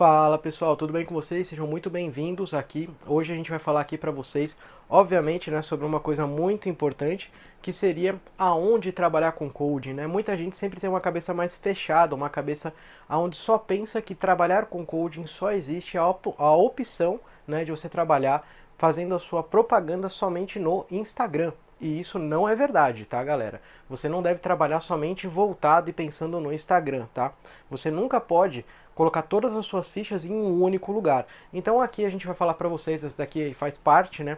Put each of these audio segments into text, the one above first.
Fala pessoal, tudo bem com vocês? Sejam muito bem-vindos aqui. Hoje a gente vai falar aqui para vocês, obviamente, né, sobre uma coisa muito importante, que seria aonde trabalhar com coding, né? Muita gente sempre tem uma cabeça mais fechada, uma cabeça aonde só pensa que trabalhar com coding só existe a opção, né, de você trabalhar fazendo a sua propaganda somente no Instagram. E isso não é verdade, tá, galera? Você não deve trabalhar somente voltado e pensando no Instagram, tá? Você nunca pode colocar todas as suas fichas em um único lugar. Então aqui a gente vai falar para vocês, essa daqui faz parte, né,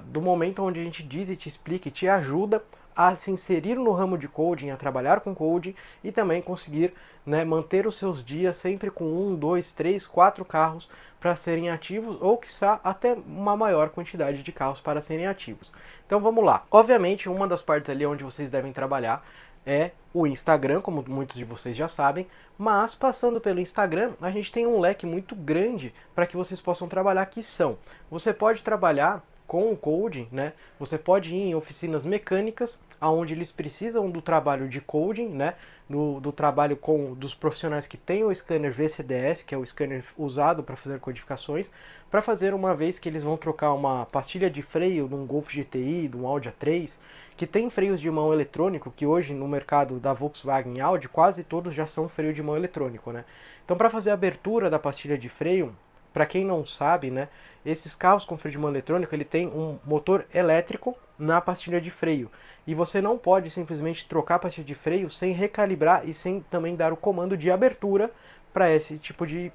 do momento onde a gente diz e te explica e te ajuda a se inserir no ramo de coding, a trabalhar com coding e também conseguir, né, manter os seus dias sempre com 1, 2, 3, 4 carros para serem ativos ou quiçá até uma maior quantidade de carros para serem ativos. Então vamos lá. Obviamente uma das partes ali onde vocês devem trabalhar é o Instagram, como muitos de vocês já sabem, mas passando pelo Instagram, a gente tem um leque muito grande para que vocês possam trabalhar, que são, você pode trabalhar com o coding, né? Você pode ir em oficinas mecânicas, onde eles precisam do trabalho de coding, né? Do trabalho dos profissionais que têm o scanner VCDS, que é o scanner usado para fazer codificações, para fazer uma vez que eles vão trocar uma pastilha de freio de um Golf GTI, de um Audi A3, que tem freios de mão eletrônico, que hoje no mercado da Volkswagen e Audi quase todos já são freio de mão eletrônico, né? Então para fazer a abertura da pastilha de freio, para quem não sabe, né, esses carros com freio de mão eletrônico, ele tem um motor elétrico na pastilha de freio. E você não pode simplesmente trocar a pastilha de freio sem recalibrar e sem também dar o comando de abertura para esse tipo de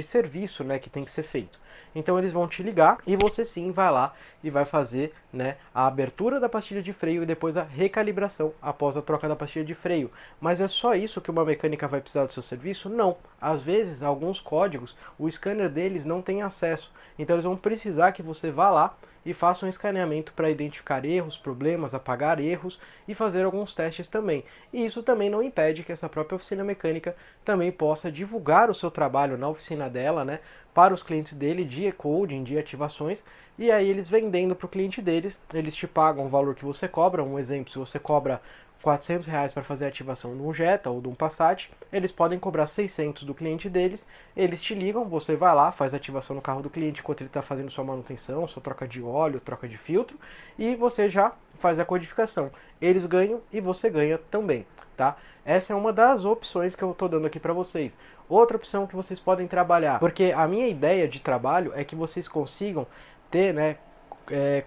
serviço, né, que tem que ser feito. Então eles vão te ligar e você sim vai lá e vai fazer, né, a abertura da pastilha de freio e depois a recalibração após a troca da pastilha de freio. Mas é só isso que uma mecânica vai precisar do seu serviço? Não. Às vezes, alguns códigos, o scanner deles não tem acesso. Então eles vão precisar que você vá lá e faça um escaneamento para identificar erros, problemas, apagar erros e fazer alguns testes também. E isso também não impede que essa própria oficina mecânica também possa divulgar o seu trabalho na oficina dela, né, para os clientes dele de e-coding, de ativações, e aí eles vendendo para o cliente deles, eles te pagam o valor que você cobra. Um exemplo, se você cobra R$ 400 para fazer a ativação de um Jetta ou de um Passat, eles podem cobrar 600 do cliente deles, eles te ligam, você vai lá, faz a ativação no carro do cliente enquanto ele está fazendo sua manutenção, sua troca de óleo, troca de filtro, e você já faz a codificação. Eles ganham e você ganha também, tá? Essa é uma das opções que eu estou dando aqui para vocês. Outra opção que vocês podem trabalhar, porque a minha ideia de trabalho é que vocês consigam ter, né,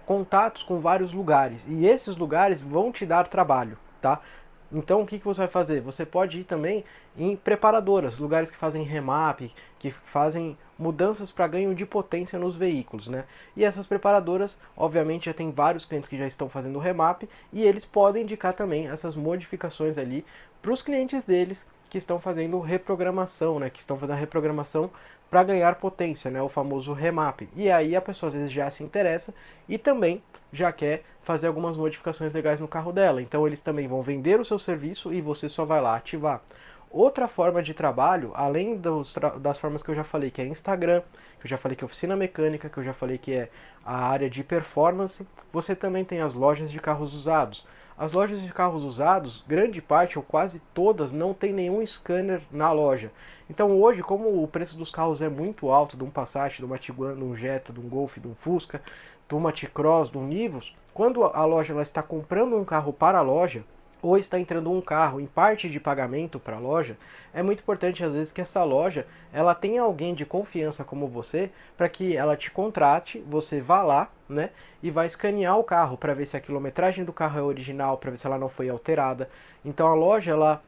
contatos com vários lugares, e esses lugares vão te dar trabalho, tá? Então o que você vai fazer? Você pode ir também em preparadoras, lugares que fazem remap, que fazem mudanças para ganho de potência nos veículos, né? E essas preparadoras, obviamente, já tem vários clientes que já estão fazendo remap e eles podem indicar também essas modificações ali para os clientes deles que estão fazendo reprogramação, né? Que estão fazendo a reprogramação para ganhar potência, né, o famoso remap. E aí a pessoa às vezes já se interessa e também já quer fazer algumas modificações legais no carro dela. Então eles também vão vender o seu serviço e você só vai lá ativar. Outra forma de trabalho, além das formas que eu já falei, que é Instagram, que eu já falei que é oficina mecânica, que eu já falei que é a área de performance, você também tem as lojas de carros usados. As lojas de carros usados, grande parte ou quase todas, não tem nenhum scanner na loja. Então hoje, como o preço dos carros é muito alto, de um Passat, de uma Tiguan, de um Jetta, de um Golf, de um Fusca, de uma T-Cross, de um Nivus, quando a loja ela está comprando um carro para a loja, ou está entrando um carro em parte de pagamento para a loja, é muito importante às vezes que essa loja ela tenha alguém de confiança como você, para que ela te contrate, você vá lá, né, e vai escanear o carro para ver se a quilometragem do carro é original, para ver se ela não foi alterada. Então a loja ela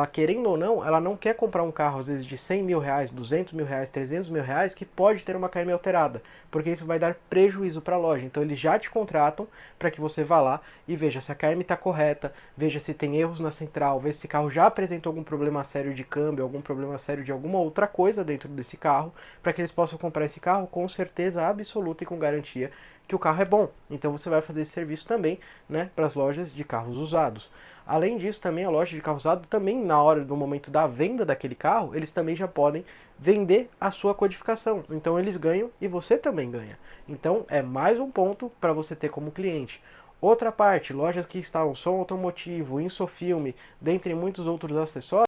querendo ou não, ela não quer comprar um carro às vezes de R$ 100 mil, R$ 200 mil, R$ 300 mil, que pode ter uma KM alterada, porque isso vai dar prejuízo para a loja. Então eles já te contratam para que você vá lá e veja se a KM está correta, veja se tem erros na central, veja se esse carro já apresentou algum problema sério de câmbio, algum problema sério de alguma outra coisa dentro desse carro, para que eles possam comprar esse carro com certeza absoluta e com garantia que o carro é bom. Então você vai fazer esse serviço também, né, para as lojas de carros usados. Além disso, também a loja de carro usado, também na hora do momento da venda daquele carro, eles também já podem vender a sua codificação. Então eles ganham e você também ganha. Então é mais um ponto para você ter como cliente. Outra parte, lojas que instalam som automotivo, Insofilme, dentre muitos outros acessórios,